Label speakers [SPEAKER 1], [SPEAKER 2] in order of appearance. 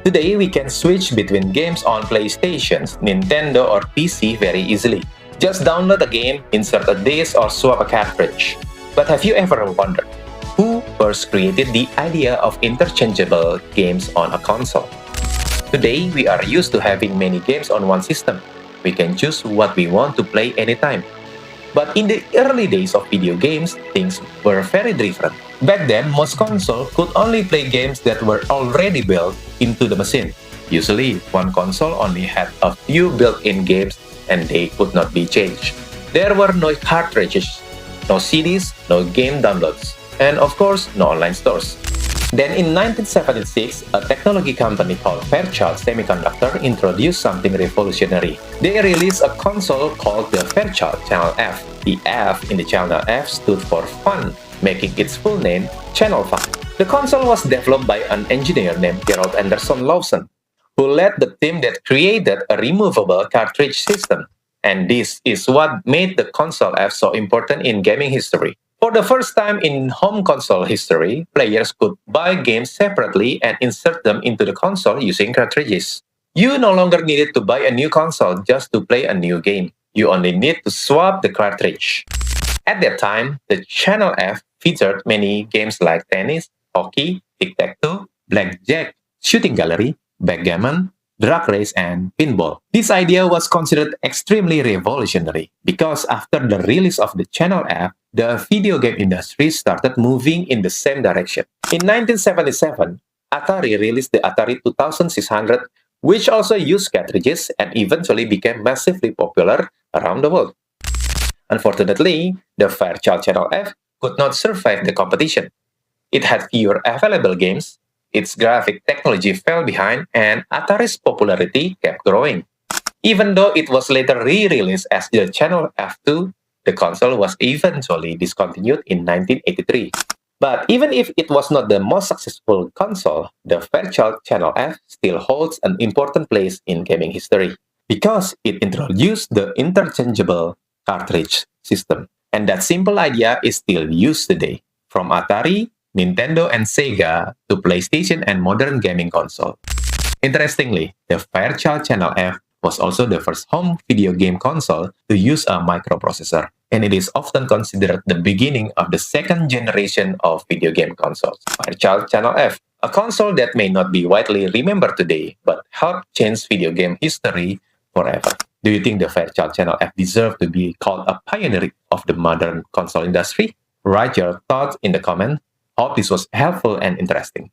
[SPEAKER 1] Today, we can switch between games on PlayStation, Nintendo, or PC very easily. Just download a game, insert a disc, or swap a cartridge. But have you ever wondered who first created the idea of interchangeable games on a console? Today, we are used to having many games on one system. We can choose what we want to play anytime. But in the early days of video games, things were very different. Back then, most consoles could only play games that were already built into the machine. Usually, one console only had a few built-in games and they could not be changed. There were no cartridges, no CDs, no game downloads, and of course, no online stores. Then in 1976, a technology company called Fairchild Semiconductor introduced something revolutionary. They released a console called the Fairchild Channel F. The F in the Channel F stood for Fun, making its full name Channel Fun. The console was developed by an engineer named Gerald Anderson Lawson, who led the team that created a removable cartridge system. And this is what made the console F so important in gaming history. For the first time in home console history, players could buy games separately and insert them into the console using cartridges. You no longer needed to buy a new console just to play a new game. You only need to swap the cartridge. At that time, the Channel F featured many games like tennis, hockey, tic-tac-toe, blackjack, shooting gallery, backgammon, drag race, and pinball. This idea was considered extremely revolutionary because after the release of the Channel F, the video game industry started moving in the same direction. In 1977, Atari released the Atari 2600, which also used cartridges and eventually became massively popular around the world. Unfortunately, the Fairchild Channel F could not survive the competition. It had fewer available games, its graphic technology fell behind, and Atari's popularity kept growing. Even though it was later re-released as the Channel F2, the console was eventually discontinued in 1983. But even if it was not the most successful console, the Fairchild Channel F still holds an important place in gaming history because it introduced the interchangeable cartridge system. And that simple idea is still used today, from Atari, Nintendo, and Sega to PlayStation and modern gaming console. Interestingly, the Fairchild Channel F was also the first home video game console to use a microprocessor, and it is often considered the beginning of the second generation of video game consoles. Fairchild Channel F, a console that may not be widely remembered today, but helped change video game history forever. Do you think the Fairchild Channel F deserves to be called a pioneer of the modern console industry? Write your thoughts in the comments. Hope this was helpful and interesting.